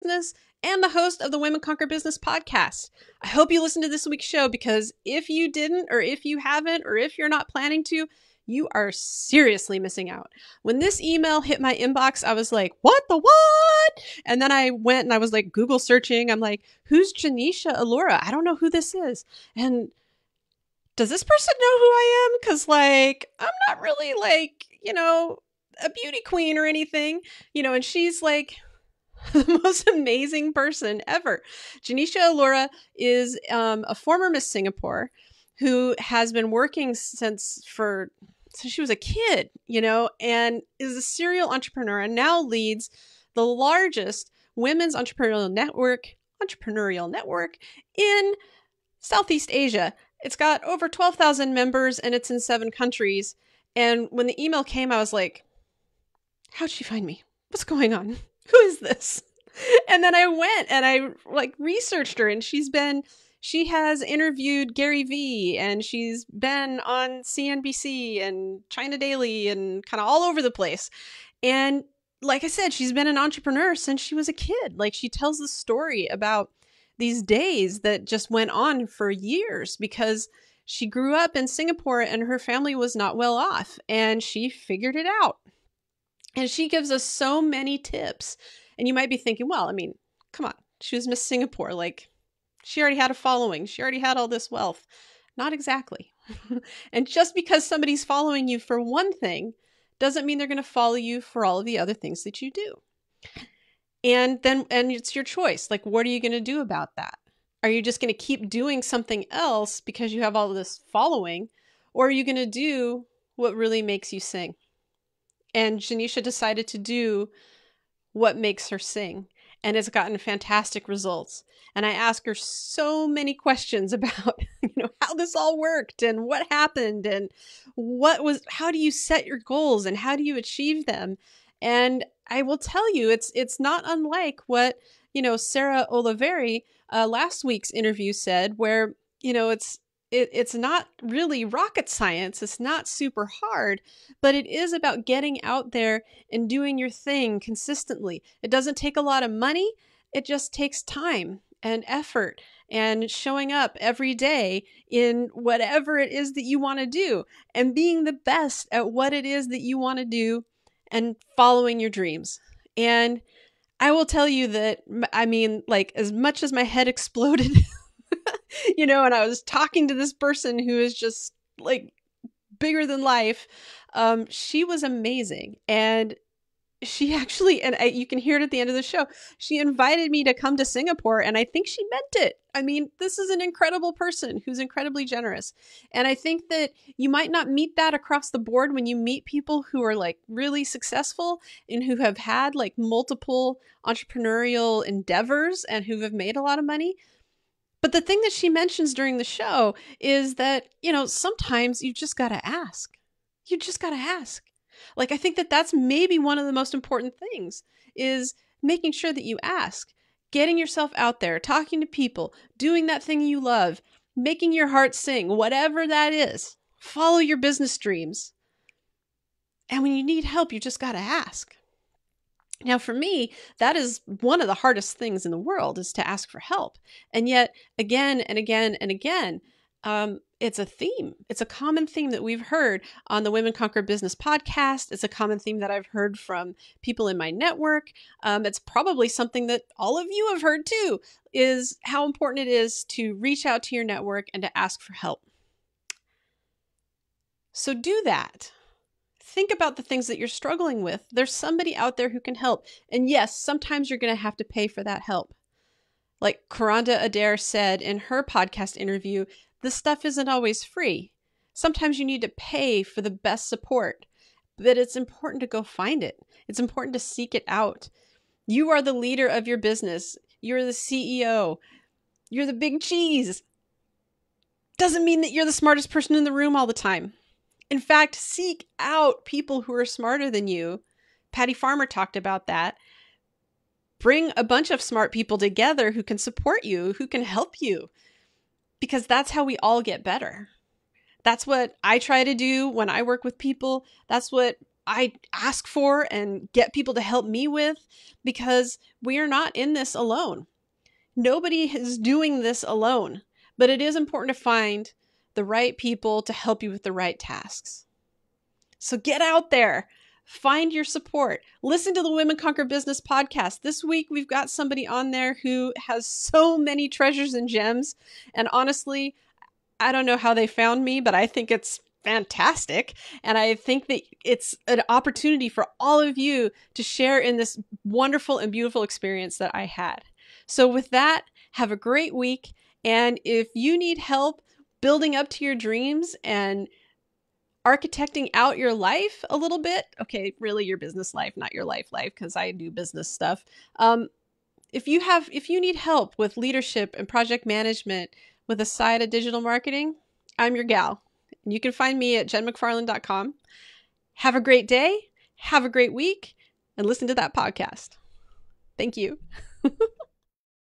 business and the host of the Women Conquer Business podcast. I hope you listened to this week's show, because if you didn't, or if you haven't, or if you're not planning to, you are seriously missing out. When this email hit my inbox, I was like, what the what? And then I went and I was like Google searching. I'm like, who's Genecia Alluora? I don't know who this is. And does this person know who I am? Because like, I'm not really like, a beauty queen or anything, and she's like the most amazing person ever. Genecia Alluora is a former Miss Singapore who has been working since she was a kid, and is a serial entrepreneur and now leads the largest women's entrepreneurial network in Southeast Asia. It's got over 12,000 members and it's in 7 countries. And when the email came, I was like, how'd she find me? What's going on? Who is this? And then I went and I researched her, and she has interviewed Gary Vee, and she's been on CNBC and China Daily and kind of all over the place. And like I said, she's been an entrepreneur since she was a kid. Like, she tells the story about these days that just went on for years because she grew up in Singapore and her family was not well off, and she figured it out. And she gives us so many tips. And you might be thinking, well, I mean, come on, she was Miss Singapore. Like, she already had a following. She already had all this wealth. Not exactly. And just because somebody's following you for one thing doesn't mean they're going to follow you for all of the other things that you do. And it's your choice. Like, what are you going to do about that? Are you just going to keep doing something else because you have all this following? Or are you going to do what really makes you sing? And Genecia decided to do what makes her sing, and has gotten fantastic results. And I asked her so many questions about, how this all worked and what happened and how do you set your goals and how do you achieve them? And I will tell you, it's not unlike what, Sarah Oliveri, last week's interview said, where, it's not really rocket science. It's not super hard, but it is about getting out there and doing your thing consistently. It doesn't take a lot of money. It just takes time and effort and showing up every day in whatever it is that you want to do and being the best at what it is that you want to do and following your dreams. And I will tell you that, I mean, like, as much as my head exploded, and I was talking to this person who is just like bigger than life. She was amazing. And she actually, you can hear it at the end of the show, she invited me to come to Singapore, and I think she meant it. I mean, this is an incredible person who's incredibly generous. And I think that you might not meet that across the board when you meet people who are like really successful and who have had like multiple entrepreneurial endeavors and who have made a lot of money. But the thing that she mentions during the show is that, sometimes you just got to ask. You just got to ask. Like, I think that that's maybe one of the most important things, is making sure that you ask, getting yourself out there, talking to people, doing that thing you love, making your heart sing, whatever that is. Follow your business dreams. And when you need help, you just got to ask. Now, for me, that is one of the hardest things in the world, is to ask for help. And yet, again and again and again, it's a theme. It's a common theme that we've heard on the Women Conquer Business podcast. It's a common theme that I've heard from people in my network. It's probably something that all of you have heard too, is how important it is to reach out to your network and to ask for help. So do that. Think about the things that you're struggling with. There's somebody out there who can help. And yes, sometimes you're going to have to pay for that help. Like Karanda Adair said in her podcast interview, this stuff isn't always free. Sometimes you need to pay for the best support, but it's important to go find it. It's important to seek it out. You are the leader of your business. You're the CEO. You're the big cheese. Doesn't mean that you're the smartest person in the room all the time. In fact, seek out people who are smarter than you. Patty Farmer talked about that. Bring a bunch of smart people together who can support you, who can help you, because that's how we all get better. That's what I try to do when I work with people. That's what I ask for and get people to help me with, because we are not in this alone. Nobody is doing this alone, but it is important to find the right people to help you with the right tasks. So get out there, find your support, listen to the Women Conquer Business podcast. This week, we've got somebody on there who has so many treasures and gems. And honestly, I don't know how they found me, but I think it's fantastic. And I think that it's an opportunity for all of you to share in this wonderful and beautiful experience that I had. So with that, have a great week. And if you need help building up to your dreams and architecting out your life a little bit, okay, really your business life, not your life, because I do business stuff. If you need help with leadership and project management with a side of digital marketing, I'm your gal. And you can find me at jenmcfarland.com. Have a great day, have a great week, and listen to that podcast. Thank you.